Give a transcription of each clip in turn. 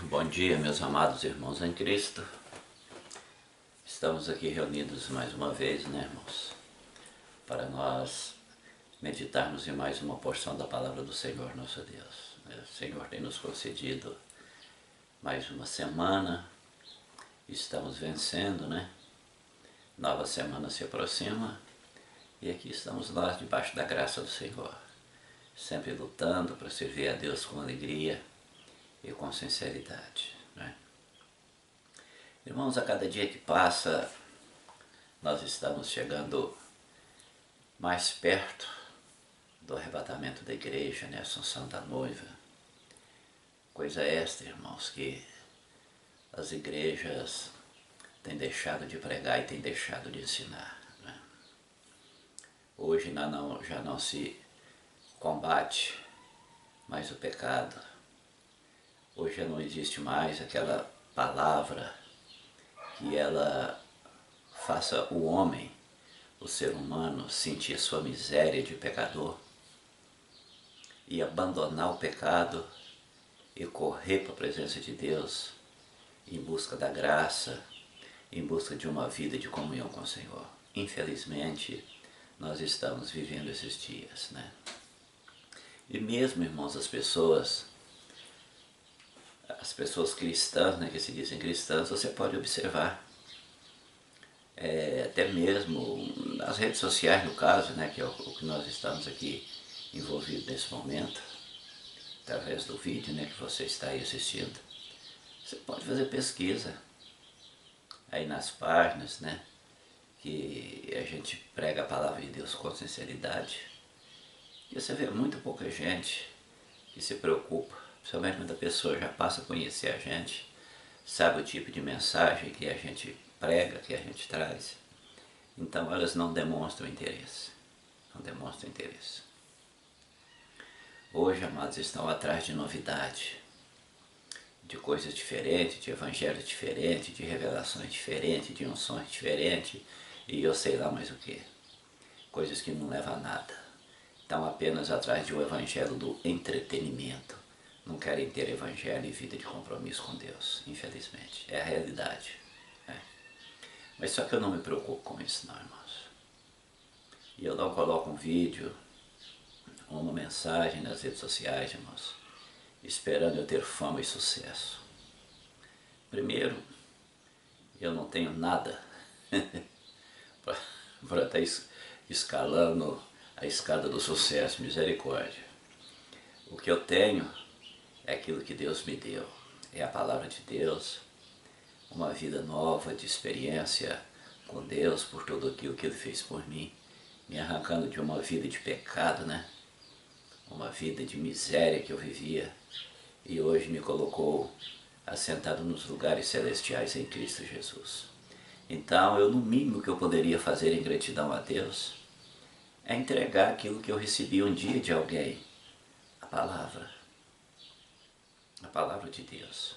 Bom dia, meus amados irmãos em Cristo. Estamos aqui reunidos mais uma vez, né, irmãos? Para nós meditarmos em mais uma porção da palavra do Senhor nosso Deus. O Senhor tem nos concedido mais uma semana. Estamos vencendo, né? Nova semana se aproxima e aqui estamos nós debaixo da graça do Senhor, sempre lutando para servir a Deus com alegria e com sinceridade, né? Irmãos, a cada dia que passa, nós estamos chegando mais perto do arrebatamento da igreja, né? Assunção da noiva. Coisa esta, irmãos, que as igrejas têm deixado de pregar e têm deixado de ensinar, né? Hoje já não se combate mais o pecado. Hoje já não existe mais aquela palavra que ela faça o homem, o ser humano, sentir sua miséria de pecador e abandonar o pecado e correr para a presença de Deus em busca da graça, em busca de uma vida de comunhão com o Senhor. Infelizmente, nós estamos vivendo esses dias, né? E mesmo, irmãos, as pessoas cristãs, né, que se dizem cristãs, você pode observar, até mesmo nas redes sociais, no caso, né, que é o que nós estamos aqui envolvidos nesse momento, através do vídeo, né, que você está aí assistindo. Você pode fazer pesquisa aí nas páginas, né, que a gente prega a palavra de Deus com sinceridade, e você vê muito pouca gente que se preocupa, principalmente quando a pessoa já passa a conhecer a gente, sabe o tipo de mensagem que a gente prega, que a gente traz. Então elas não demonstram interesse. Não demonstram interesse. Hoje, amados, estão atrás de novidade, de coisas diferentes, de evangelhos diferentes, de revelações diferentes, de unções diferentes, e eu sei lá mais o que. Coisas que não levam a nada. Estão apenas atrás de um evangelho do entretenimento. Não querem ter evangelho e vida de compromisso com Deus, infelizmente. É a realidade, né? Mas só que eu não me preocupo com isso não, irmãos. E eu não coloco um vídeo, uma mensagem nas redes sociais, irmãos, esperando eu ter fama e sucesso. Primeiro, eu não tenho nada para estar escalando a escada do sucesso, misericórdia. O que eu tenho é aquilo que Deus me deu, é a palavra de Deus, uma vida nova de experiência com Deus por tudo aquilo que Ele fez por mim, me arrancando de uma vida de pecado, né? Uma vida de miséria que eu vivia e hoje me colocou assentado nos lugares celestiais em Cristo Jesus. Então, no mínimo que eu poderia fazer em gratidão a Deus é entregar aquilo que eu recebi um dia de alguém, a palavra de Deus.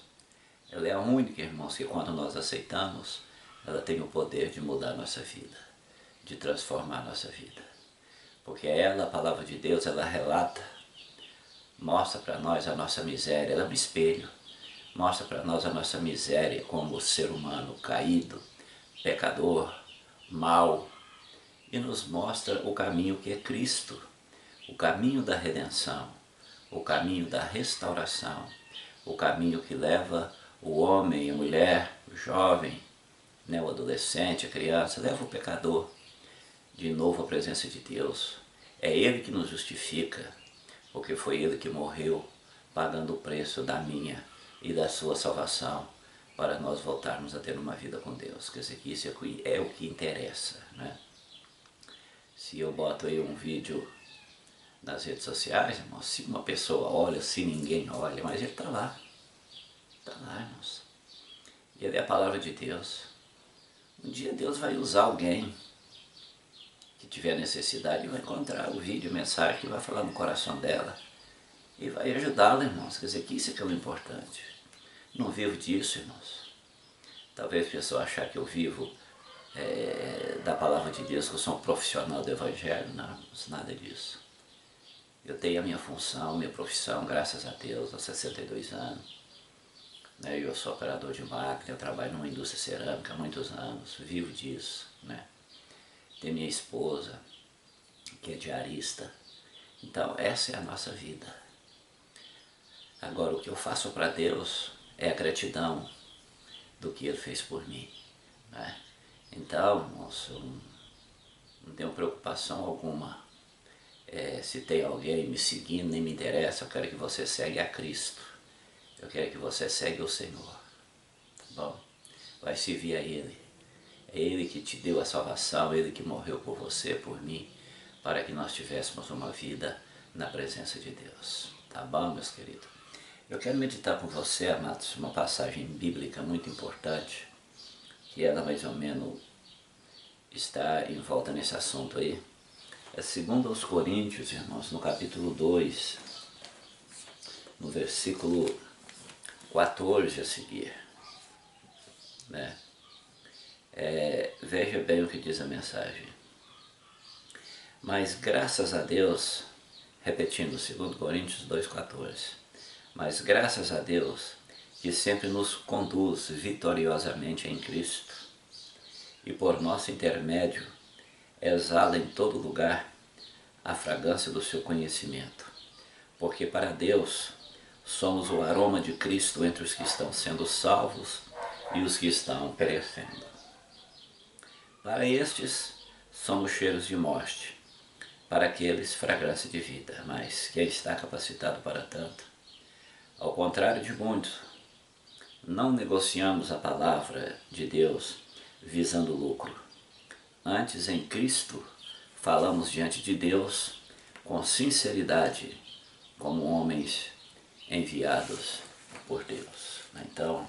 Ela é a única, irmãos, que quando nós aceitamos, ela tem o poder de mudar a nossa vida, de transformar a nossa vida. Porque ela, a palavra de Deus, ela relata, mostra para nós a nossa miséria, ela é um espelho, mostra para nós a nossa miséria como ser humano caído, pecador, mau, e nos mostra o caminho que é Cristo, o caminho da redenção, o caminho da restauração, o caminho que leva o homem, a mulher, o jovem, né, o adolescente, a criança, leva o pecador de novo à presença de Deus. É Ele que nos justifica, porque foi Ele que morreu, pagando o preço da minha e da sua salvação, para nós voltarmos a ter uma vida com Deus. Quer dizer que isso é o que interessa, né? Se eu boto aí um vídeo nas redes sociais, irmãos, se uma pessoa olha, se ninguém olha, mas ele está lá, irmãos. E ele é a palavra de Deus. Um dia Deus vai usar alguém que tiver necessidade e vai encontrar o vídeo, a mensagem que vai falar no coração dela e vai ajudá-la, irmãos. Quer dizer que isso é que é o importante. Não vivo disso, irmãos. Talvez a pessoa achar que eu vivo da palavra de Deus, que eu sou um profissional do Evangelho. Não, nada disso. Eu tenho a minha função, minha profissão, graças a Deus, aos 62 anos. né? Eu sou operador de máquina, eu trabalho numa indústria cerâmica há muitos anos, vivo disso, né? Tem minha esposa, que é diarista. Então, essa é a nossa vida. Agora, o que eu faço para Deus é a gratidão do que Ele fez por mim, né? Então, moço, eu não tenho preocupação alguma. Se tem alguém me seguindo, nem me interessa, eu quero que você segue a Cristo. Eu quero que você segue o Senhor, tá bom? Vai servir a Ele. É Ele que te deu a salvação, Ele que morreu por você, por mim, para que nós tivéssemos uma vida na presença de Deus. Tá bom, meus queridos? Eu quero meditar com você, amados, uma passagem bíblica muito importante, que ela mais ou menos está em volta nesse assunto aí. É 2 aos Coríntios, irmãos, no capítulo 2, no versículo 14 a seguir, né? Veja bem o que diz a mensagem. Mas graças a Deus, repetindo 2 Coríntios 2,14, mas graças a Deus que sempre nos conduz vitoriosamente em Cristo e por nosso intermédio exala em todo lugar a fragrância do seu conhecimento, porque para Deus somos o aroma de Cristo entre os que estão sendo salvos e os que estão perecendo. Para estes somos cheiros de morte, para aqueles fragrância de vida, mas quem está capacitado para tanto? Ao contrário de muitos, não negociamos a palavra de Deus visando lucro. Antes, em Cristo, falamos diante de Deus com sinceridade, como homens enviados por Deus. Então,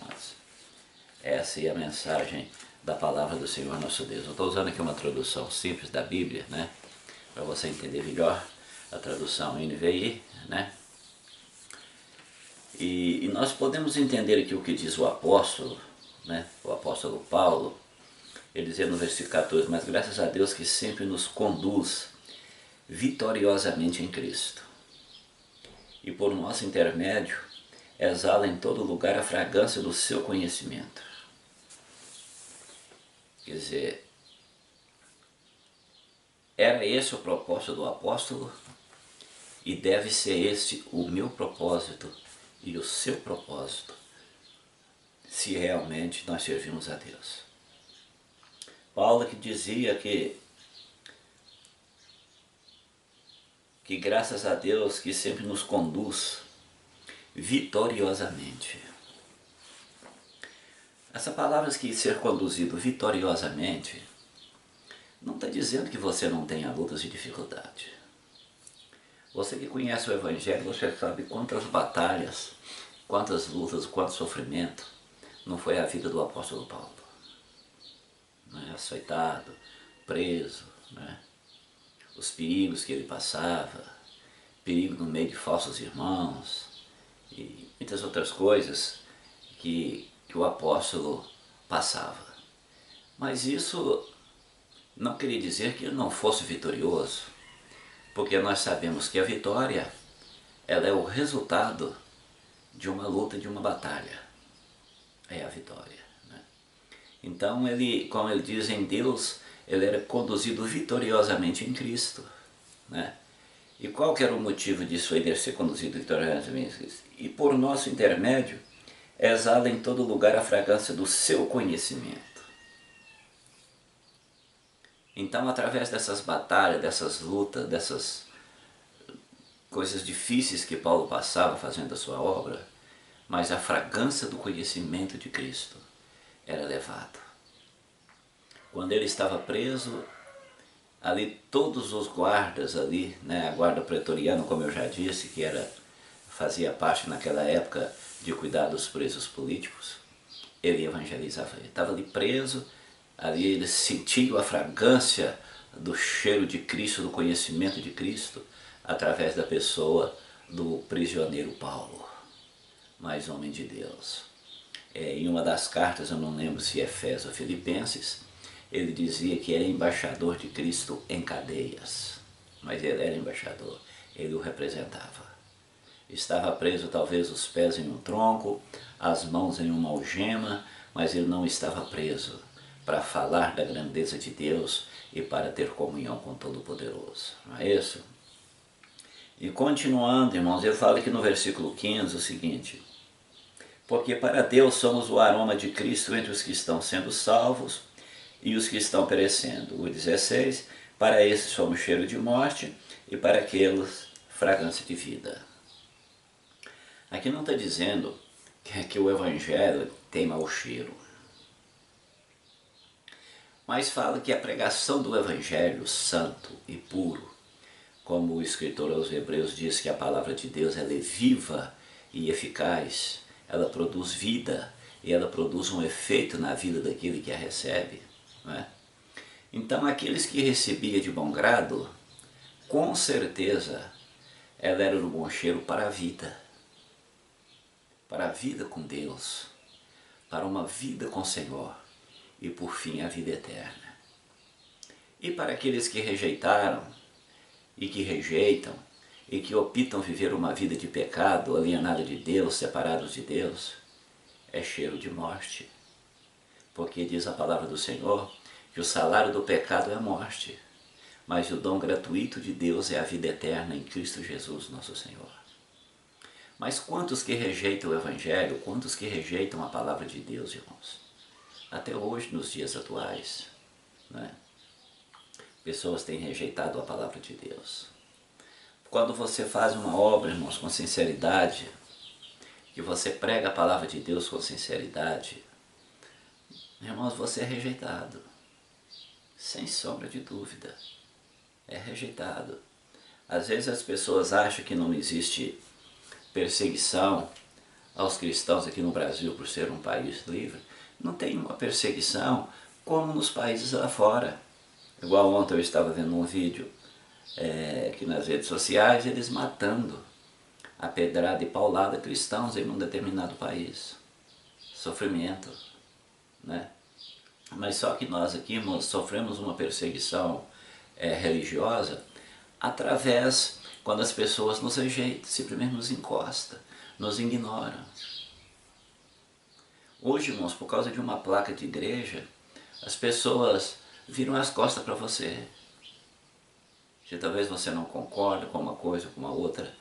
essa é a mensagem da palavra do Senhor nosso Deus. Eu estou usando aqui uma tradução simples da Bíblia, né? Para você entender melhor, a tradução NVI, né? E nós podemos entender aqui o que diz o apóstolo, né? O apóstolo Paulo. Ele dizia no versículo 14, mas graças a Deus que sempre nos conduz vitoriosamente em Cristo. E por nosso intermédio, exala em todo lugar a fragrância do seu conhecimento. Quer dizer, era esse o propósito do apóstolo e deve ser este o meu propósito e o seu propósito, se realmente nós servimos a Deus. Paulo que dizia que graças a Deus que sempre nos conduz vitoriosamente. Essa palavra que ser conduzido vitoriosamente não está dizendo que você não tenha lutas e dificuldades. Você que conhece o Evangelho, você sabe quantas batalhas, quantas lutas, quanto sofrimento não foi a vida do apóstolo Paulo. Né? Açoitado, preso, né? Os perigos que ele passava, perigo no meio de falsos irmãos e muitas outras coisas que o apóstolo passava. Mas isso não queria dizer que ele não fosse vitorioso, porque nós sabemos que a vitória ela é o resultado de uma luta, de uma batalha. É a vitória. Né? Então, ele, como ele diz em Deus, ele era conduzido vitoriosamente em Cristo. Né? E qual que era o motivo disso ele ser conduzido vitoriosamente em Cristo? E por nosso intermédio, exala em todo lugar a fragrância do seu conhecimento. Então, através dessas batalhas, dessas lutas, dessas coisas difíceis que Paulo passava fazendo a sua obra, mas a fragrância do conhecimento de Cristo era levada. Quando ele estava preso, ali todos os guardas ali, né, a guarda pretoriana, como eu já disse, que fazia parte naquela época de cuidar dos presos políticos, ele evangelizava. Ele estava ali preso, ali ele sentiu a fragrância do cheiro de Cristo, do conhecimento de Cristo, através da pessoa do prisioneiro Paulo, mais homem de Deus. Em uma das cartas, eu não lembro se é Efésios ou Filipenses, ele dizia que era embaixador de Cristo em cadeias, mas ele era embaixador, ele o representava. Estava preso talvez os pés em um tronco, as mãos em uma algema, mas ele não estava preso para falar da grandeza de Deus e para ter comunhão com o Todo-Poderoso. Não é isso? E continuando, irmãos, ele fala aqui no versículo 15 o seguinte: porque para Deus somos o aroma de Cristo entre os que estão sendo salvos e os que estão perecendo. O 16, para esses somos cheiro de morte e para aqueles fragrância de vida. Aqui não está dizendo que o Evangelho tem mau cheiro, mas fala que a pregação do Evangelho santo e puro, como o escritor aos Hebreus diz que a palavra de Deus ela é viva e eficaz, ela produz vida e ela produz um efeito na vida daquele que a recebe. Não é? Então aqueles que recebia de bom grado, com certeza ela era um bom cheiro para a vida com Deus, para uma vida com o Senhor e por fim a vida eterna. E para aqueles que rejeitaram e que rejeitam e que optam viver uma vida de pecado, alienada de Deus, separados de Deus, é cheiro de morte. Porque diz a palavra do Senhor que o salário do pecado é a morte, mas o dom gratuito de Deus é a vida eterna em Cristo Jesus, nosso Senhor. Mas quantos que rejeitam o Evangelho, quantos que rejeitam a palavra de Deus, irmãos? Até hoje, nos dias atuais, né? Pessoas têm rejeitado a palavra de Deus. Quando você faz uma obra, irmãos, com sinceridade, que você prega a palavra de Deus com sinceridade, irmãos, você é rejeitado. Sem sombra de dúvida. É rejeitado. Às vezes as pessoas acham que não existe perseguição aos cristãos aqui no Brasil por ser um país livre. Não tem uma perseguição como nos países lá fora. Igual ontem eu estava vendo um vídeo que nas redes sociais eles matando a pedrada e paulada cristãos em um determinado país. Sofrimento, né? Mas só que nós aqui, irmãos, sofremos uma perseguição religiosa através, quando as pessoas nos rejeitam, simplesmente nos encostam, nos ignoram. Hoje, irmãos, por causa de uma placa de igreja, as pessoas viram as costas para você. Se talvez você não concorda com uma coisa ou com uma outra,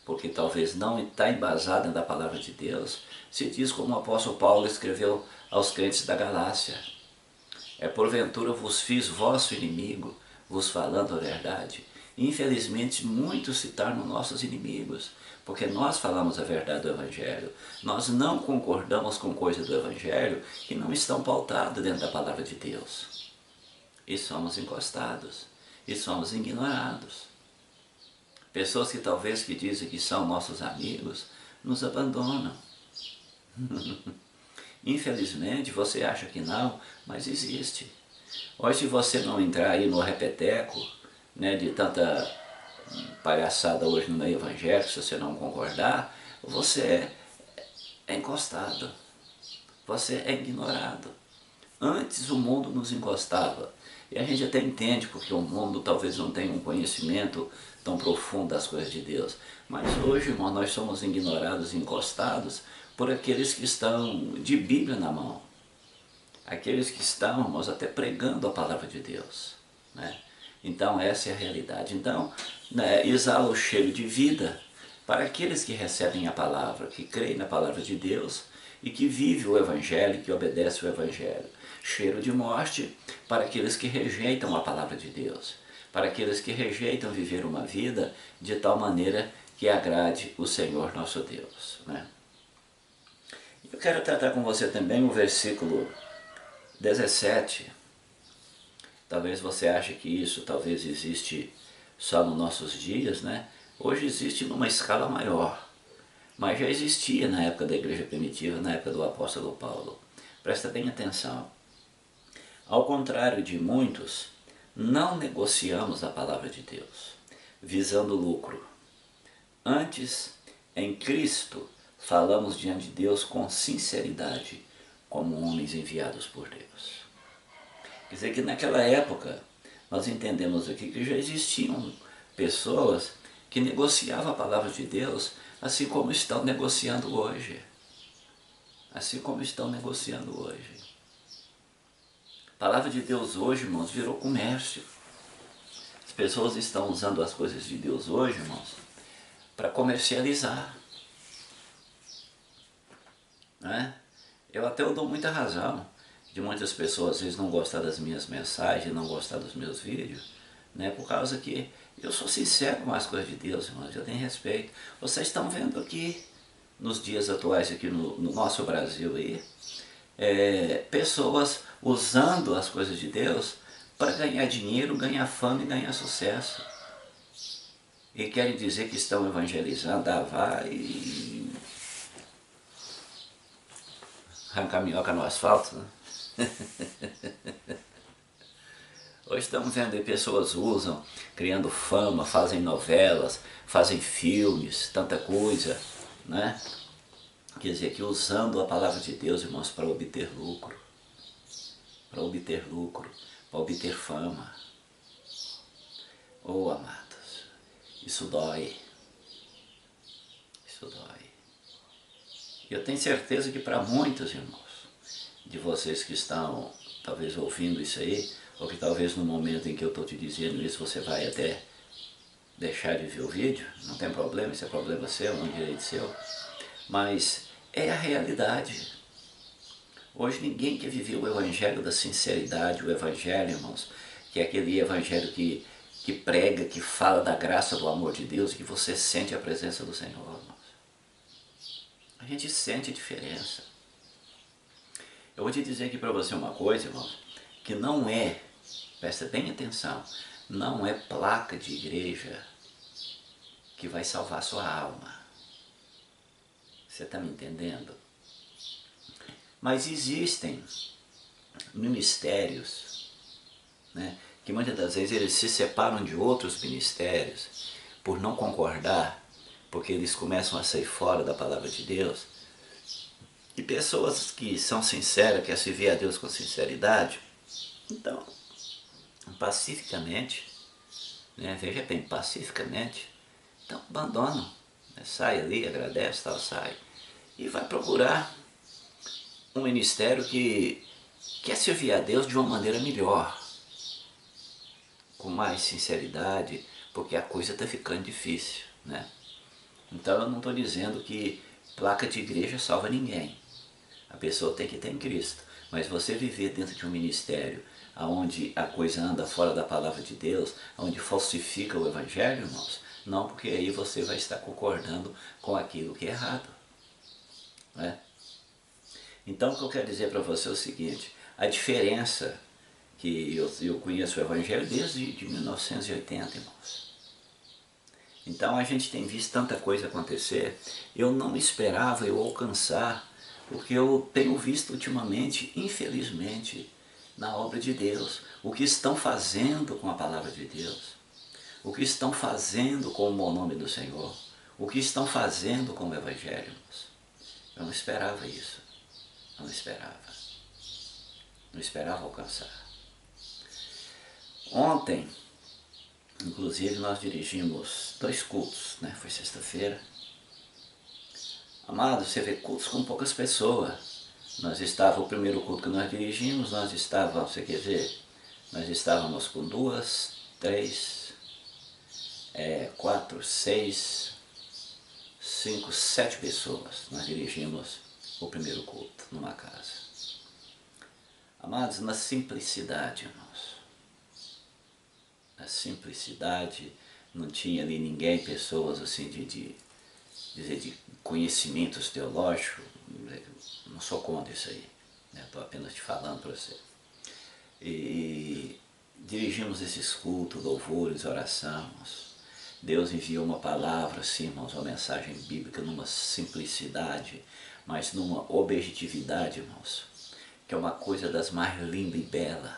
porque talvez não está embasada na palavra de Deus, se diz como o apóstolo Paulo escreveu aos crentes da Galácia: porventura vos fiz vosso inimigo, vos falando a verdade. Infelizmente muitos se tornam nossos inimigos, porque nós falamos a verdade do Evangelho. Nós não concordamos com coisas do Evangelho que não estão pautadas dentro da palavra de Deus. E somos encostados, e somos ignorados. Pessoas que talvez que dizem que são nossos amigos, nos abandonam. Infelizmente, você acha que não, mas existe. Hoje, se você não entrar aí no repeteco, né, de tanta palhaçada hoje no meio evangélico, se você não concordar, você é encostado, você é ignorado. Antes o mundo nos encostava, e a gente até entende, porque o mundo talvez não tenha um conhecimento tão profundo das coisas de Deus. Mas hoje, irmão, nós somos ignorados e encostados por aqueles que estão de Bíblia na mão. Aqueles que estão, irmãos, até pregando a palavra de Deus, né? Então essa é a realidade. Então, né, exala o cheiro de vida para aqueles que recebem a palavra, que creem na palavra de Deus e que vivem o Evangelho, que obedecem o Evangelho. Cheiro de morte para aqueles que rejeitam a palavra de Deus, para aqueles que rejeitam viver uma vida de tal maneira que agrade o Senhor nosso Deus, né? Eu quero tratar com você também o versículo 17. Talvez você ache que isso talvez existe só nos nossos dias, né? Hoje existe numa escala maior, mas já existia na época da igreja primitiva, na época do apóstolo Paulo. Presta bem atenção. Ao contrário de muitos, não negociamos a palavra de Deus, visando lucro. Antes, em Cristo, falamos diante de Deus com sinceridade, como homens enviados por Deus. Quer dizer que naquela época, nós entendemos aqui que já existiam pessoas que negociavam a palavra de Deus assim como estão negociando hoje. Assim como estão negociando hoje. A palavra de Deus hoje, irmãos, virou comércio. As pessoas estão usando as coisas de Deus hoje, irmãos, para comercializar. Né? Eu até dou muita razão de muitas pessoas às vezes não gostar das minhas mensagens, não gostar dos meus vídeos, né? Por causa que eu sou sincero com as coisas de Deus, irmãos, eu tenho respeito. Vocês estão vendo aqui, nos dias atuais aqui no nosso Brasil aí, pessoas usando as coisas de Deus para ganhar dinheiro, ganhar fama e ganhar sucesso. E querem dizer que estão evangelizando, vai e arrancar minhoca no asfalto, né? Hoje estamos vendo aí pessoas usam, criando fama, fazem novelas, fazem filmes, tanta coisa, né? Quer dizer, que usando a palavra de Deus, irmãos, para obter lucro, para obter lucro, para obter fama. Oh, amados, isso dói, isso dói. E eu tenho certeza que para muitos, irmãos, de vocês que estão talvez ouvindo isso aí, ou que talvez no momento em que eu estou te dizendo isso você vai até deixar de ver o vídeo, não tem problema, isso é problema seu, não é direito seu, mas é a realidade. Hoje ninguém quer viver o evangelho da sinceridade, o evangelho, irmãos, que é aquele evangelho que prega, que fala da graça, do amor de Deus, que você sente a presença do Senhor, irmãos. A gente sente a diferença. Eu vou te dizer aqui para você uma coisa, irmãos, que não é, presta bem atenção, não é placa de igreja que vai salvar sua alma. Você está me entendendo? Mas existem ministérios, né, que muitas das vezes eles se separam de outros ministérios por não concordar, porque eles começam a sair fora da palavra de Deus. E pessoas que são sinceras, querem servir a Deus com sinceridade, então, pacificamente, né, veja bem, pacificamente, então abandonam, né, sai ali, agradece, tal, sai, e vai procurar um ministério que quer servir a Deus de uma maneira melhor, com mais sinceridade, porque a coisa está ficando difícil, né? Então eu não estou dizendo que placa de igreja salva ninguém. A pessoa tem que ter em Cristo. Mas você viver dentro de um ministério onde a coisa anda fora da palavra de Deus, onde falsifica o evangelho, irmãos, não, porque aí você vai estar concordando com aquilo que é errado. Né? Então o que eu quero dizer para você é o seguinte, a diferença que eu conheço o evangelho desde de 1980, irmãos. Então a gente tem visto tanta coisa acontecer, eu não esperava eu alcançar o que eu tenho visto ultimamente, infelizmente, na obra de Deus. O que estão fazendo com a palavra de Deus. O que estão fazendo com o bom nome do Senhor. O que estão fazendo com o Evangelho, irmãos. Eu não esperava isso. Não esperava. Não esperava alcançar. Ontem, inclusive, nós dirigimos 2 cultos, né? Foi sexta-feira. Amado, você vê cultos com poucas pessoas. Nós estávamos, o primeiro culto que nós dirigimos, nós estávamos, você quer ver? Nós estávamos com 2, 3, 4, 6, 5, 7 pessoas. Nós dirigimos o primeiro culto numa casa. Amados, na simplicidade, irmãos. Na simplicidade, não tinha ali ninguém, pessoas assim de conhecimentos teológicos, não sou contra isso aí, estou apenas te falando para você. E dirigimos esses cultos, louvores, orações. Deus enviou uma palavra, assim, irmãos, uma mensagem bíblica numa simplicidade, mas numa objetividade, irmãos, que é uma coisa das mais lindas e belas.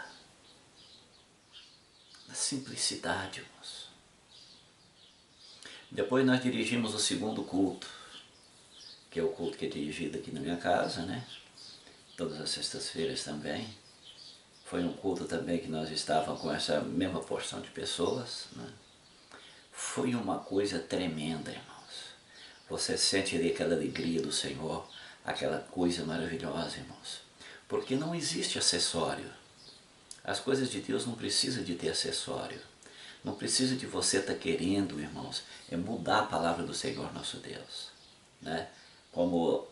Na simplicidade, irmãos. Depois nós dirigimos o segundo culto, que é o culto que é dirigido aqui na minha casa, né? Todas as sextas-feiras também. Foi um culto também que nós estávamos com essa mesma porção de pessoas, né? Foi uma coisa tremenda, irmãos. Você sente ali aquela alegria do Senhor, aquela coisa maravilhosa, irmãos. Porque não existe acessório. As coisas de Deus não precisam de ter acessório. Não precisa de você estar querendo, irmãos, mudar a palavra do Senhor nosso Deus. Né? Como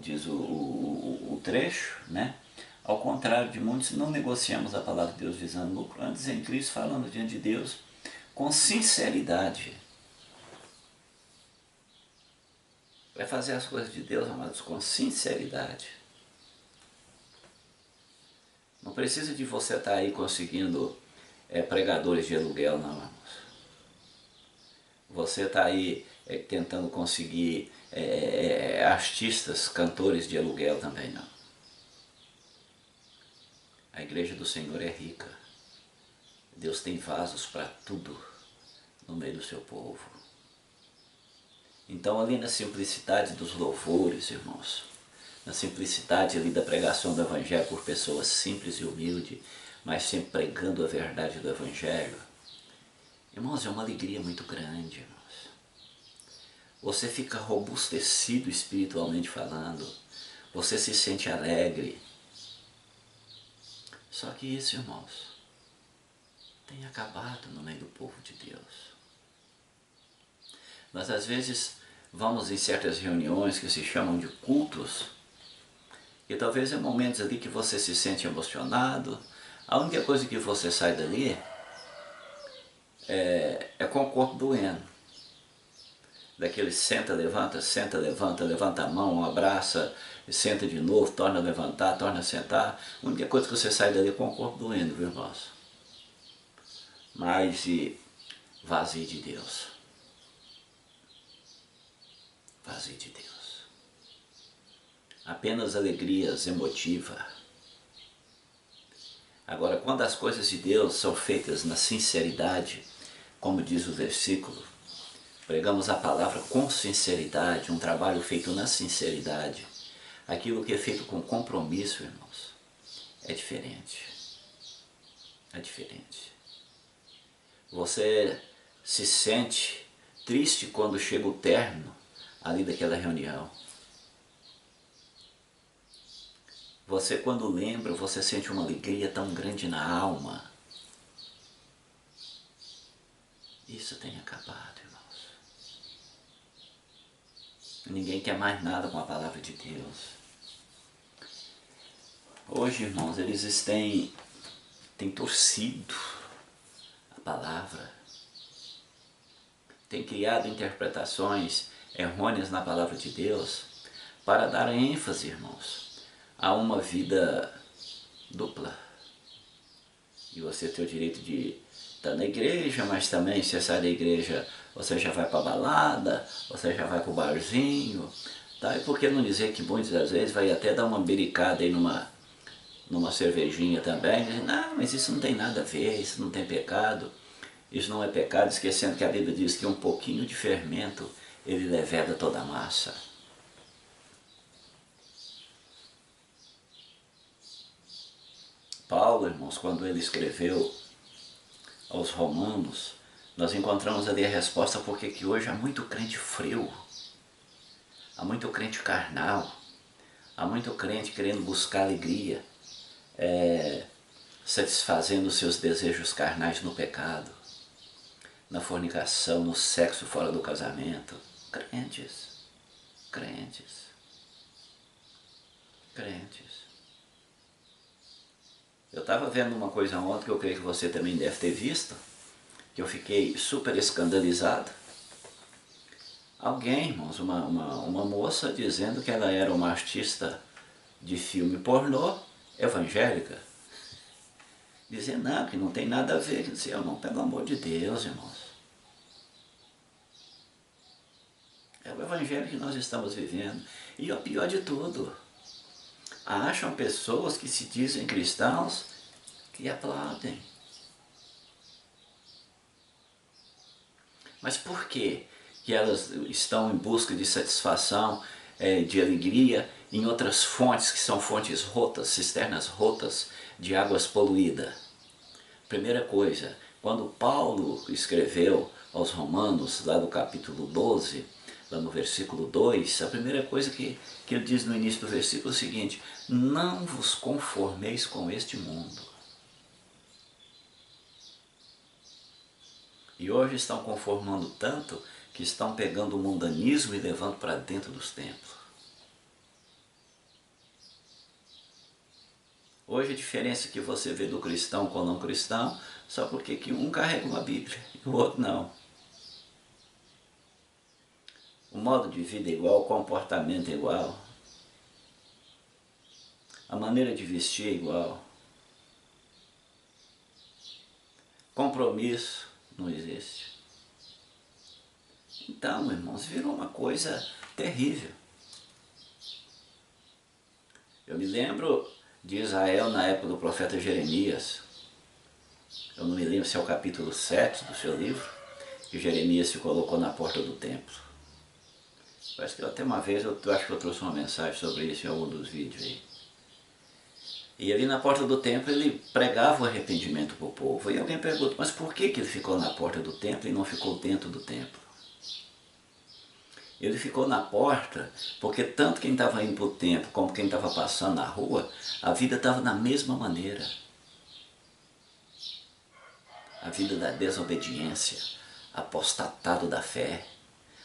diz o trecho, né? Ao contrário de muitos, não negociamos a palavra de Deus visando lucro, antes em Cristo falando diante de Deus com sinceridade. Vai fazer as coisas de Deus, amados, com sinceridade. Não precisa de você estar aí conseguindo pregadores de aluguel, não, irmãos. Você está aí tentando conseguir artistas, cantores de aluguel também, não. A igreja do Senhor é rica. Deus tem vasos para tudo no meio do seu povo. Então ali na simplicidade dos louvores, irmãos, na simplicidade ali da pregação do Evangelho por pessoas simples e humildes, mas sempre pregando a verdade do Evangelho, irmãos, é uma alegria muito grande, irmãos. Você fica robustecido espiritualmente falando, você se sente alegre. Só que isso, irmãos, tem acabado no meio do povo de Deus. Nós às vezes vamos em certas reuniões que se chamam de cultos, e talvez é momentos ali que você se sente emocionado, a única coisa que você sai dali é com o corpo doendo. Daquele senta, levanta a mão, abraça, senta de novo, torna a levantar, torna a sentar. A única coisa que você sai dali é com o corpo doendo, viu, irmãos? Mas vazio de Deus. Vazio de Deus. Apenas alegrias emotivas. Agora, quando as coisas de Deus são feitas na sinceridade, como diz o versículo, pregamos a palavra com sinceridade, um trabalho feito na sinceridade, aquilo que é feito com compromisso, irmãos, é diferente. É diferente. Você se sente triste quando chega o término ali daquela reunião. Você, quando lembra, você sente uma alegria tão grande na alma. Isso tem acabado, irmãos. Ninguém quer mais nada com a palavra de Deus. Hoje, irmãos, eles têm torcido a palavra. Têm criado interpretações errôneas na palavra de Deus para dar ênfase, irmãos, a uma vida dupla. E você tem o direito de estar na igreja, mas também se você sai da igreja, você já vai para a balada, você já vai para o barzinho. Tá? E por que não dizer que muitas das vezes vai até dar uma bericada aí numa cervejinha também, dizendo, não, mas isso não tem nada a ver, isso não tem pecado. Isso não é pecado, esquecendo que a Bíblia diz que um pouquinho de fermento, ele leveda toda a massa. Paulo, irmãos, quando ele escreveu aos Romanos, nós encontramos ali a resposta porque que hoje há muito crente frio, há muito crente carnal, há muito crente querendo buscar alegria, satisfazendo os seus desejos carnais no pecado, na fornicação, no sexo fora do casamento. Crentes. Eu estava vendo uma coisa ontem que eu creio que você também deve ter visto, que eu fiquei super escandalizado. Alguém, irmãos, uma moça dizendo que ela era uma artista de filme pornô evangélica. Dizendo, não, que não tem nada a ver. Eu disse, irmão, pelo amor de Deus, irmãos. É o evangelho que nós estamos vivendo. E o pior de tudo, acham pessoas que se dizem cristãos que aplaudem. Mas por quê que elas estão em busca de satisfação, de alegria, em outras fontes que são fontes rotas, cisternas rotas de águas poluídas? Primeira coisa, quando Paulo escreveu aos Romanos, lá do capítulo 12, lá no versículo 2, a primeira coisa que ele diz no início do versículo é o seguinte: não vos conformeis com este mundo. E hoje estão conformando tanto que estão pegando o mundanismo e levando para dentro dos templos. Hoje a diferença que você vê do cristão com o não cristão, só porque que um carrega uma Bíblia e o outro não. O modo de vida é igual, o comportamento é igual, a maneira de vestir é igual, compromisso não existe. Então, irmãos, virou uma coisa terrível. Eu me lembro de Israel na época do profeta Jeremias. Eu não me lembro se é o capítulo 7 do seu livro, que Jeremias se colocou na porta do templo. Parece que até uma vez eu acho que eu trouxe uma mensagem sobre isso em algum dos vídeos aí. E ali na porta do templo ele pregava o arrependimento para o povo. E alguém pergunta, mas por que ele ficou na porta do templo e não ficou dentro do templo? Ele ficou na porta porque tanto quem estava indo para o templo como quem estava passando na rua, a vida estava da mesma maneira. A vida da desobediência, apostatado da fé,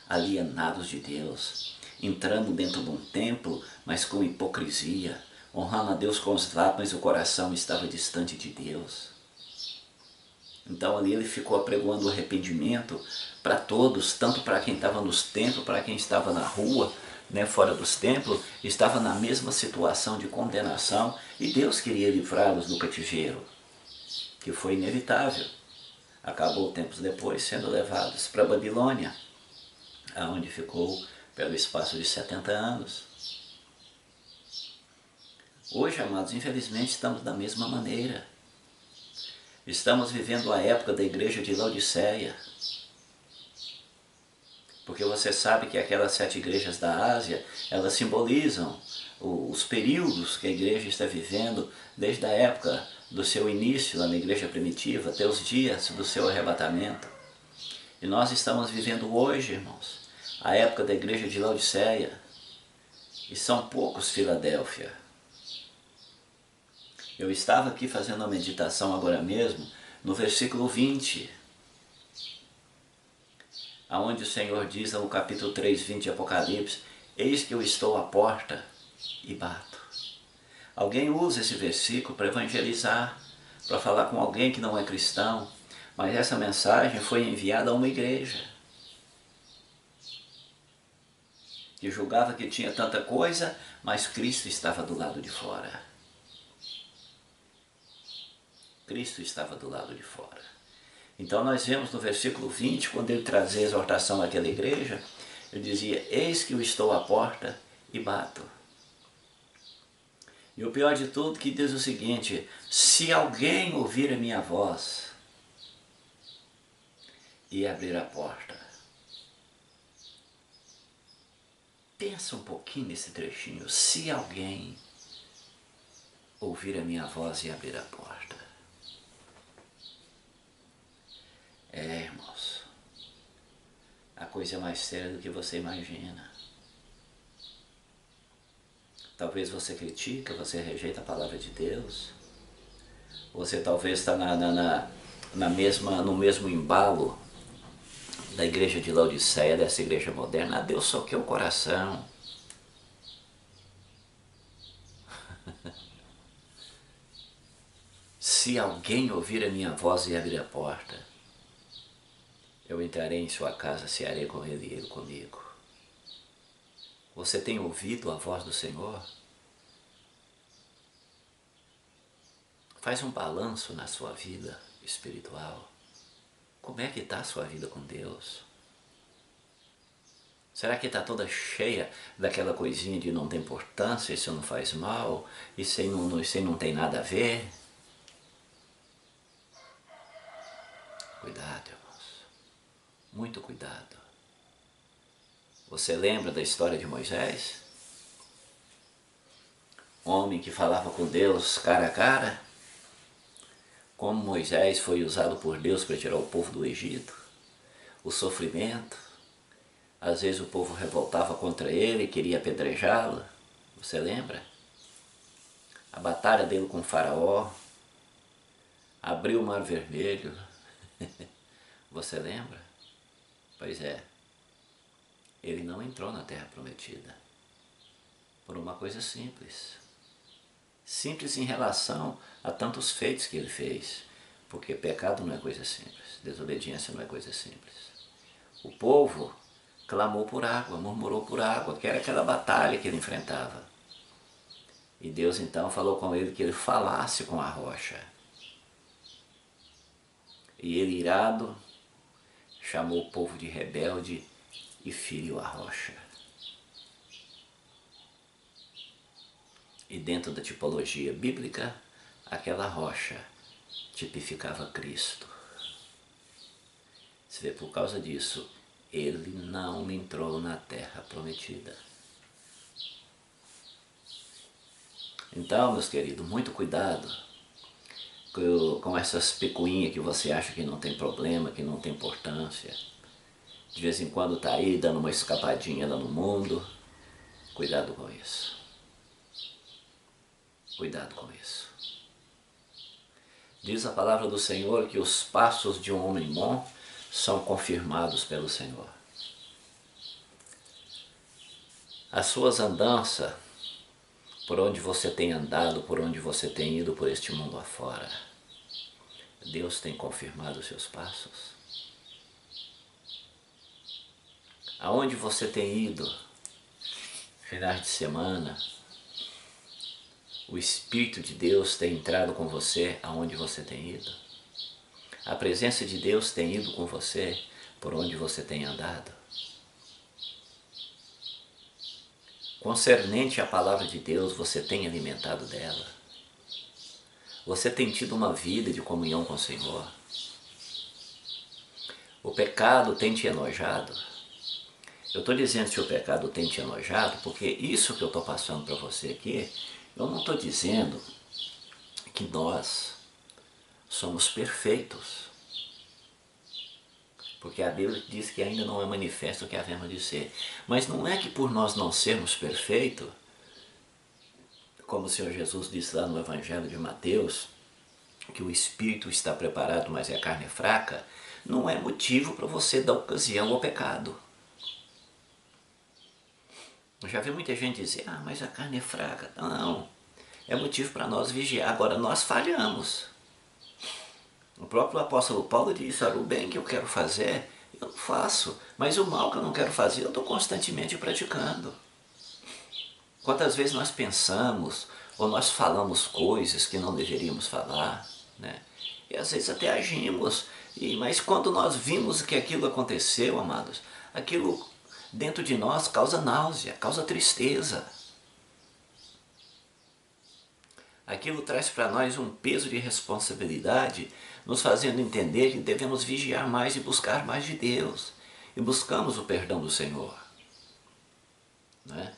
alienados de Deus, entrando dentro de um templo, mas com hipocrisia, honrando a Deus com os lábios, mas o coração estava distante de Deus. Então ali ele ficou apregoando o arrependimento para todos, tanto para quem estava nos templos, para quem estava na rua, né, fora dos templos, estava na mesma situação de condenação, e Deus queria livrá-los do cativeiro, que foi inevitável. Acabou tempos depois sendo levados para a Babilônia, aonde ficou pelo espaço de 70 anos. Hoje, amados, infelizmente estamos da mesma maneira. Estamos vivendo a época da igreja de Laodiceia. Porque você sabe que aquelas 7 igrejas da Ásia, elas simbolizam os períodos que a igreja está vivendo desde a época do seu início lá na igreja primitiva até os dias do seu arrebatamento. E nós estamos vivendo hoje, irmãos, a época da igreja de Laodiceia. E são poucos Filadélfia. Eu estava aqui fazendo uma meditação agora mesmo, no versículo 20, aonde o Senhor diz no capítulo 3, 20 de Apocalipse: eis que eu estou à porta e bato. Alguém usa esse versículo para evangelizar, para falar com alguém que não é cristão, mas essa mensagem foi enviada a uma igreja que julgava que tinha tanta coisa, mas Cristo estava do lado de fora. Cristo estava do lado de fora. Então nós vemos no versículo 20, quando ele trazia a exortação àquela igreja, ele dizia: eis que eu estou à porta e bato. E o pior de tudo que diz o seguinte: se alguém ouvir a minha voz e abrir a porta. Pensa um pouquinho nesse trechinho: se alguém ouvir a minha voz e abrir a porta. Irmãos, a coisa é mais séria do que você imagina. Talvez você critica, você rejeita a palavra de Deus. Você talvez está no mesmo embalo da igreja de Laodiceia, dessa igreja moderna. Deus só quer o coração. Se alguém ouvir a minha voz e abrir a porta, eu entrarei em sua casa, cearei com ele e ele comigo. Você tem ouvido a voz do Senhor? Faz um balanço na sua vida espiritual. Como é que está a sua vida com Deus? Será que está toda cheia daquela coisinha de não tem importância, isso não faz mal, isso aí não tem nada a ver? Cuidado, irmãos. Muito cuidado. Você lembra da história de Moisés? Homem que falava com Deus cara a cara? Como Moisés foi usado por Deus para tirar o povo do Egito? O sofrimento, Às vezes o povo revoltava contra ele e queria apedrejá-lo. Você lembra? A batalha dele com o faraó, abriu o mar vermelho. Você lembra? Pois é, ele não entrou na terra prometida. Por uma coisa simples. Simples em relação a tantos feitos que ele fez. Porque pecado não é coisa simples, desobediência não é coisa simples. O povo clamou por água, murmurou por água, que era aquela batalha que ele enfrentava. E Deus então falou com ele que ele falasse com a rocha. E ele, irado, chamou o povo de rebelde e feriu a rocha. E dentro da tipologia bíblica, aquela rocha tipificava Cristo. Você vê, por causa disso, ele não entrou na terra prometida. Então, meus queridos, muito cuidado com essas picuinhas que você acha que não tem problema, que não tem importância. De vez em quando está aí dando uma escapadinha lá no mundo. Cuidado com isso. Cuidado com isso. Diz a palavra do Senhor que os passos de um homem bom são confirmados pelo Senhor. As suas andanças, por onde você tem andado, por onde você tem ido por este mundo afora, Deus tem confirmado os seus passos. Aonde você tem ido, finais de semana, o Espírito de Deus tem entrado com você aonde você tem ido. A presença de Deus tem ido com você por onde você tem andado. Concernente à palavra de Deus, você tem alimentado dela. Você tem tido uma vida de comunhão com o Senhor. O pecado tem te enojado. Eu estou dizendo que o pecado tem te enojado porque isso que eu estou passando para você aqui, eu não estou dizendo que nós somos perfeitos. Porque a Bíblia diz que ainda não é manifesto o que havemos de ser. Mas não é que por nós não sermos perfeitos, como o Senhor Jesus disse lá no Evangelho de Mateus, que o espírito está preparado, mas a carne é fraca, não é motivo para você dar ocasião ao pecado. Eu já vi muita gente dizer, mas a carne é fraca. Não, é motivo para nós vigiar. Agora, nós falhamos. O próprio apóstolo Paulo disse, o bem que eu quero fazer, eu não faço. Mas o mal que eu não quero fazer, eu estou constantemente praticando. Quantas vezes nós pensamos, ou nós falamos coisas que não deveríamos falar, né? E às vezes até agimos. Mas quando nós vimos que aquilo aconteceu, amados, aquilo dentro de nós causa náusea, causa tristeza. Aquilo traz para nós um peso de responsabilidade, nos fazendo entender que devemos vigiar mais e buscar mais de Deus. E buscamos o perdão do Senhor. Né?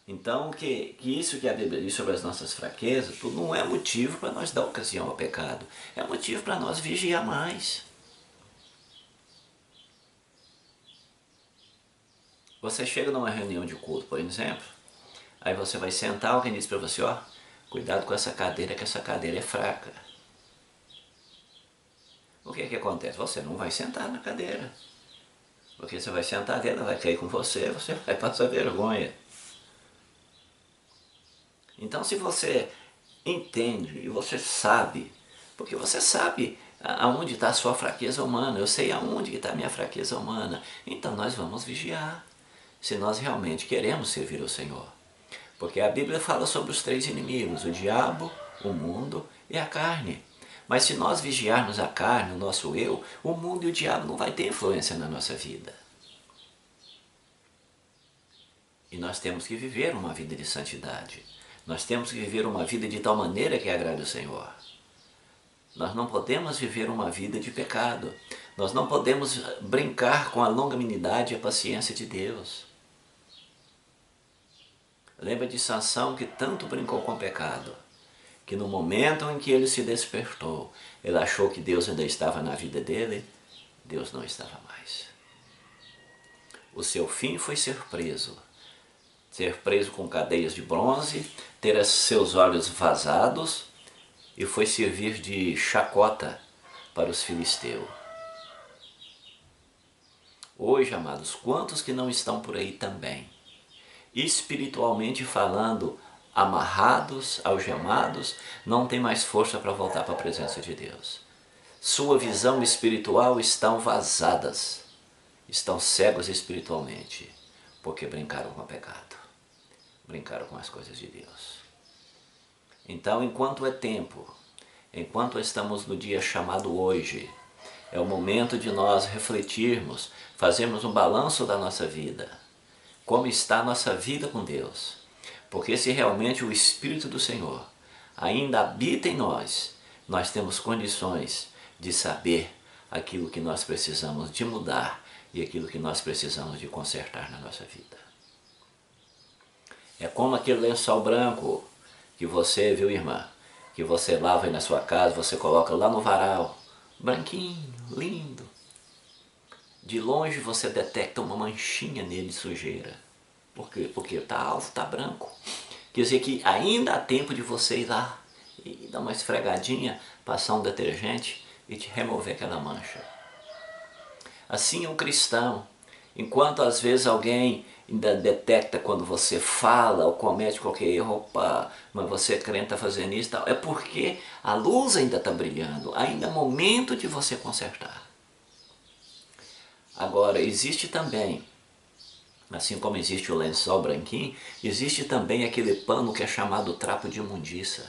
Então, que isso que a Bíblia diz sobre as nossas fraquezas, tudo não é motivo para nós dar ocasião ao pecado. É motivo para nós vigiar mais. Você chega numa reunião de culto, por exemplo, aí você vai sentar, alguém diz para você, cuidado com essa cadeira, que essa cadeira é fraca. O que acontece? Você não vai sentar na cadeira. Porque você vai sentar nela, vai cair com você vai passar vergonha. Então, se você entende e você sabe, porque você sabe aonde está a sua fraqueza humana, eu sei aonde está a minha fraqueza humana, então nós vamos vigiar, se nós realmente queremos servir o Senhor. Porque a Bíblia fala sobre os 3 inimigos, o diabo, o mundo e a carne. Mas se nós vigiarmos a carne, o nosso eu, o mundo e o diabo não vai ter influência na nossa vida. E nós temos que viver uma vida de santidade. Nós temos que viver uma vida de tal maneira que agrade o Senhor. Nós não podemos viver uma vida de pecado. Nós não podemos brincar com a longanimidade e a paciência de Deus. Lembra de Sansão, que tanto brincou com o pecado, que no momento em que ele se despertou, ele achou que Deus ainda estava na vida dele, Deus não estava mais. O seu fim foi ser preso com cadeias de bronze, ter seus olhos vazados e foi servir de chacota para os filisteus. Hoje, amados, quantos que não estão por aí também, espiritualmente falando, amarrados, algemados, não tem mais força para voltar para a presença de Deus. Sua visão espiritual estão vazadas, estão cegos espiritualmente, porque brincaram com o pecado, brincaram com as coisas de Deus. Então, enquanto é tempo, enquanto estamos no dia chamado hoje, é o momento de nós refletirmos, fazermos um balanço da nossa vida. Como está a nossa vida com Deus? Porque se realmente o Espírito do Senhor ainda habita em nós, nós temos condições de saber aquilo que nós precisamos de mudar e aquilo que nós precisamos de consertar na nossa vida. É como aquele lençol branco que você, viu, irmã, que você lava aí na sua casa, você coloca lá no varal, branquinho, lindo. De longe você detecta uma manchinha nele de sujeira. Por quê? Porque está alvo, está branco. Quer dizer que ainda há tempo de você ir lá e dar uma esfregadinha, passar um detergente e te remover aquela mancha. Assim é um cristão. Enquanto às vezes alguém ainda detecta quando você fala ou comete qualquer erro, opa, mas você é crente, está fazendo isso, tal. É porque a luz ainda está brilhando, ainda é momento de você consertar. Agora, existe também, assim como existe o lençol branquinho, existe também aquele pano que é chamado trapo de imundícia.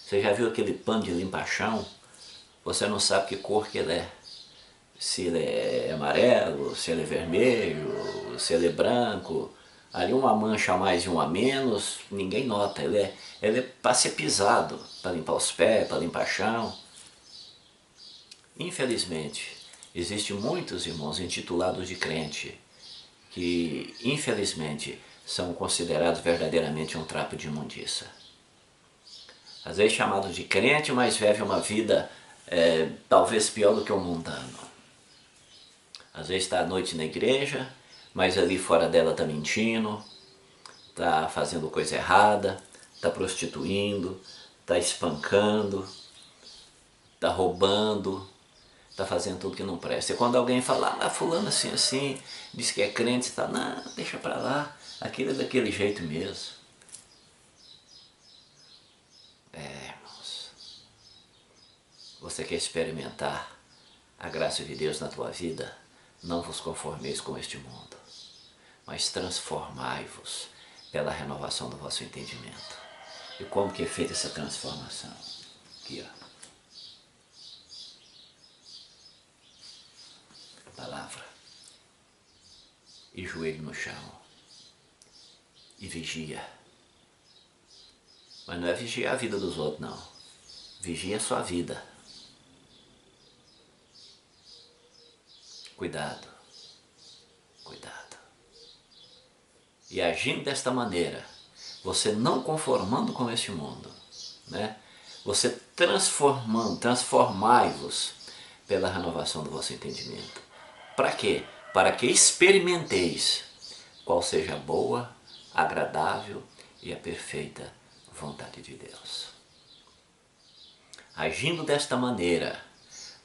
Você já viu aquele pano de limpar-chão? Você não sabe que cor que ele é. Se ele é amarelo, se ele é vermelho, se ele é branco. Ali uma mancha a mais e uma a menos, ninguém nota. Ele é para ser pisado, para limpar os pés, para limpar chão. Infelizmente, existem muitos irmãos intitulados de crente que, infelizmente, são considerados verdadeiramente um trapo de imundícia. Às vezes chamados de crente, mas vivem uma vida talvez pior do que o mundano. Às vezes está à noite na igreja, mas ali fora dela está mentindo, está fazendo coisa errada, está prostituindo, está espancando, está roubando, está fazendo tudo que não presta. E quando alguém fala, fulano assim, assim, diz que é crente, você está, não, deixa para lá, aquilo é daquele jeito mesmo. Irmãos, você quer experimentar a graça de Deus na tua vida? Não vos conformeis com este mundo, mas transformai-vos pela renovação do vosso entendimento. E como que é feita essa transformação? Aqui, ó. Palavra. E joelho no chão. E vigia. Mas não é vigiar a vida dos outros, não. Vigia a sua vida. Cuidado, cuidado. E agindo desta maneira, você não conformando com este mundo, né? Você transformai-vos pela renovação do vosso entendimento. Para quê? Para que experimenteis qual seja a boa, agradável e a perfeita vontade de Deus. Agindo desta maneira,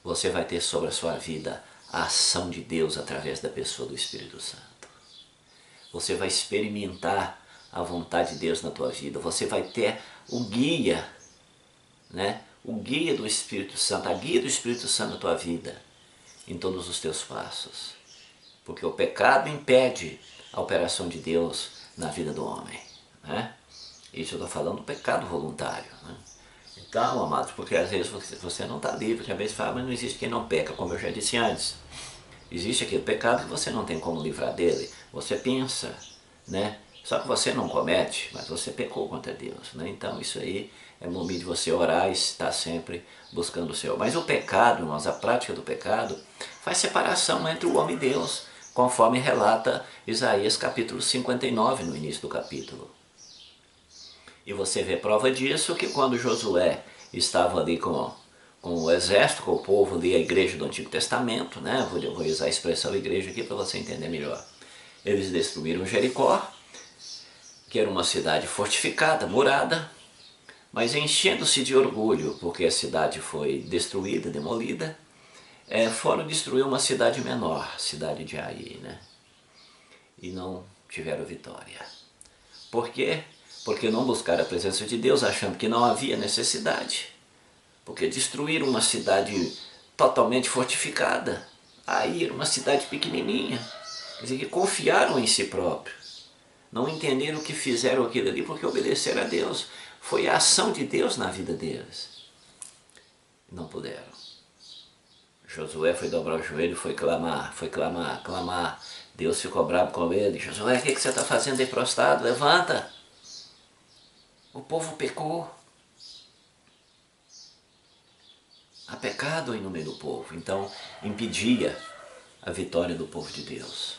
você vai ter sobre a sua vida a ação de Deus através da pessoa do Espírito Santo. Você vai experimentar a vontade de Deus na tua vida. Você vai ter o guia, né? O guia do Espírito Santo, a guia do Espírito Santo na tua vida, em todos os teus passos. Porque o pecado impede a operação de Deus na vida do homem, né? Isso eu estou falando do pecado voluntário, né? Então, amados, porque às vezes você não está livre, porque às vezes fala, mas não existe quem não peca, como eu já disse antes. Existe aquele pecado que você não tem como livrar dele. Você pensa, né? Só que você não comete, mas você pecou contra Deus, né? Então isso aí é momento de você orar e estar sempre buscando o Senhor. Mas o pecado, irmãos, a prática do pecado faz separação entre o homem e Deus, conforme relata Isaías capítulo 59 no início do capítulo. E você vê prova disso que quando Josué estava ali com o exército, com o povo ali, a igreja do Antigo Testamento, né? Vou usar a expressão igreja aqui para você entender melhor. Eles destruíram Jericó, que era uma cidade fortificada, murada, mas enchendo-se de orgulho, porque a cidade foi destruída, demolida, foram destruir uma cidade menor, cidade de Ai, né? E não tiveram vitória. Por quê? Porque não buscaram a presença de Deus, achando que não havia necessidade. Porque destruíram uma cidade totalmente fortificada. Ai era uma cidade pequenininha. Quer dizer, que confiaram em si próprios. Não entenderam que fizeram aquilo ali porque obedeceram a Deus. Foi a ação de Deus na vida deles. Não puderam. Josué foi dobrar o joelho, foi clamar, clamar. Deus ficou bravo com ele. Josué, o que você está fazendo aí prostrado? Levanta! O povo pecou. Há pecado aí no meio do povo. Então, impedia a vitória do povo de Deus.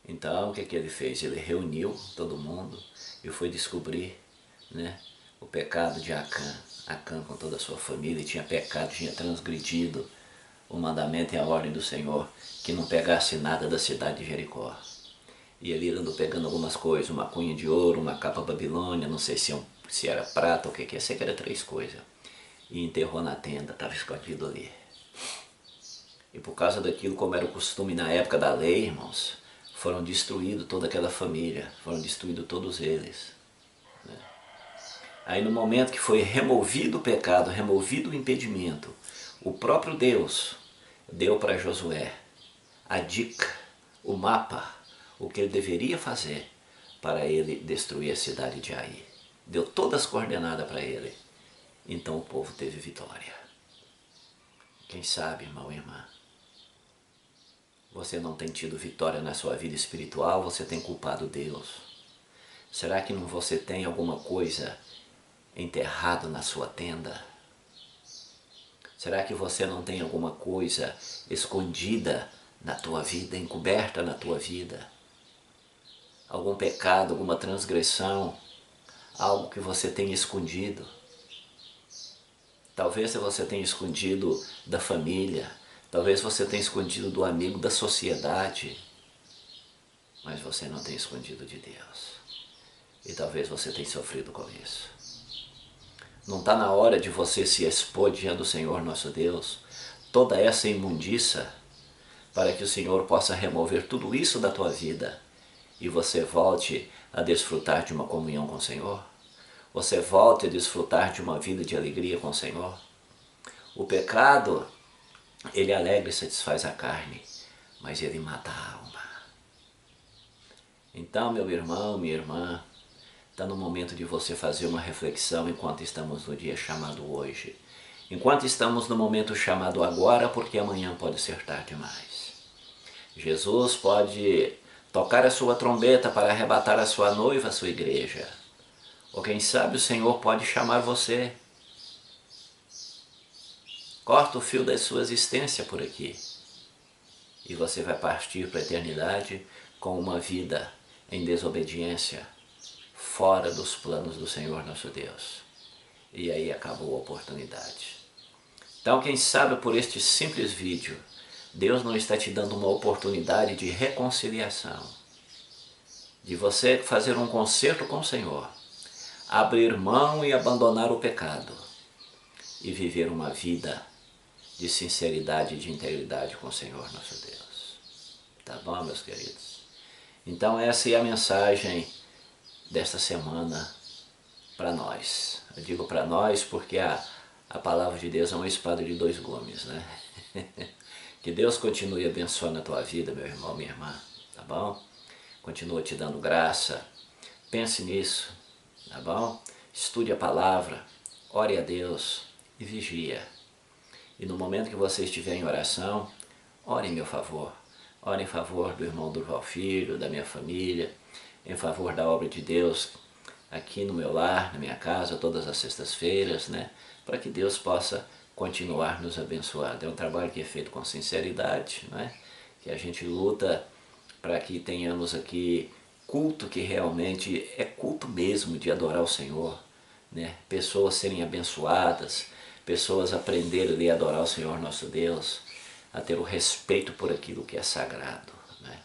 Então, o que ele fez? Ele reuniu todo mundo e foi descobrir, né, o pecado de Acã. Acã com toda a sua família tinha pecado, tinha transgredido o mandamento e a ordem do Senhor, que não pegasse nada da cidade de Jericó. E ele andou pegando algumas coisas, uma cunha de ouro, uma capa babilônia, não sei se era prata ou o que é, sei que era 3 coisas. E enterrou na tenda, estava escondido ali. E por causa daquilo, como era o costume na época da lei, irmãos, foram destruídos toda aquela família, foram destruídos todos eles. Né? Aí no momento que foi removido o pecado, removido o impedimento, o próprio Deus deu para Josué a dica, o mapa, o que ele deveria fazer para ele destruir a cidade de Ai. Deu todas as coordenadas para ele. Então o povo teve vitória. Quem sabe, irmão e irmã, você não tem tido vitória na sua vida espiritual, você tem culpado Deus. Será que não você tem alguma coisa enterrado na sua tenda? Será que você não tem alguma coisa escondida na tua vida, encoberta na tua vida? Algum pecado, alguma transgressão, algo que você tenha escondido? Talvez você tenha escondido da família, talvez você tenha escondido do amigo, da sociedade, mas você não tem escondido de Deus. E talvez você tenha sofrido com isso. Não está na hora de você se expor diante do Senhor nosso Deus, toda essa imundícia, para que o Senhor possa remover tudo isso da tua vida e você volte a desfrutar de uma comunhão com o Senhor? Você volte a desfrutar de uma vida de alegria com o Senhor? O pecado, ele alegra e satisfaz a carne, mas ele mata a alma. Então, meu irmão, minha irmã, está no momento de você fazer uma reflexão enquanto estamos no dia chamado hoje. Enquanto estamos no momento chamado agora, porque amanhã pode ser tarde demais. Jesus pode tocar a sua trombeta para arrebatar a sua noiva, a sua igreja. Ou quem sabe o Senhor pode chamar você. Corta o fio da sua existência por aqui. E você vai partir para a eternidade com uma vida em desobediência, fora dos planos do Senhor nosso Deus. E aí acabou a oportunidade. Então, quem sabe por este simples vídeo, Deus não está te dando uma oportunidade de reconciliação, de você fazer um concerto com o Senhor, abrir mão e abandonar o pecado e viver uma vida de sinceridade e de integridade com o Senhor nosso Deus. Tá bom, meus queridos? Então essa é a mensagem desta semana para nós. Eu digo para nós porque a palavra de Deus é uma espada de 2 gumes, né? Que Deus continue abençoando a tua vida, meu irmão, minha irmã, tá bom? Continua te dando graça. Pense nisso, tá bom? Estude a palavra, ore a Deus e vigia. E no momento que você estiver em oração, ore em meu favor. Ore em favor do irmão Durval Filho, da minha família, em favor da obra de Deus aqui no meu lar, na minha casa, todas as sextas-feiras, né? Para que Deus possa continuar nos abençoando. É um trabalho que é feito com sinceridade, não é? Que a gente luta para que tenhamos aqui culto que realmente é culto mesmo de adorar o Senhor, né? Pessoas serem abençoadas, pessoas aprenderem a adorar o Senhor nosso Deus, a ter o respeito por aquilo que é sagrado, né?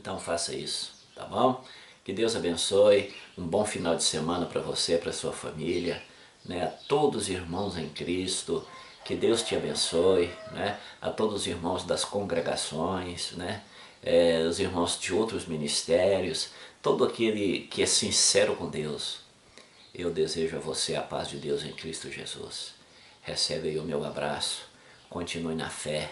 Então faça isso, tá bom? Que Deus abençoe, um bom final de semana para você, para sua família, né? A todos os irmãos em Cristo, que Deus te abençoe, né? A todos os irmãos das congregações, né? Os irmãos de outros ministérios, todo aquele que é sincero com Deus. Eu desejo a você a paz de Deus em Cristo Jesus. Recebe aí o meu abraço, continue na fé,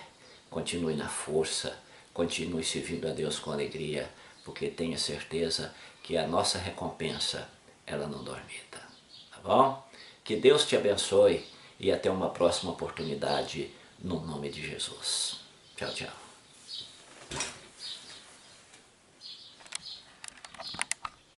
continue na força, continue servindo a Deus com alegria, porque tenha certeza que a nossa recompensa, ela não dormita. Tá bom? Que Deus te abençoe e até uma próxima oportunidade, no nome de Jesus. Tchau, tchau.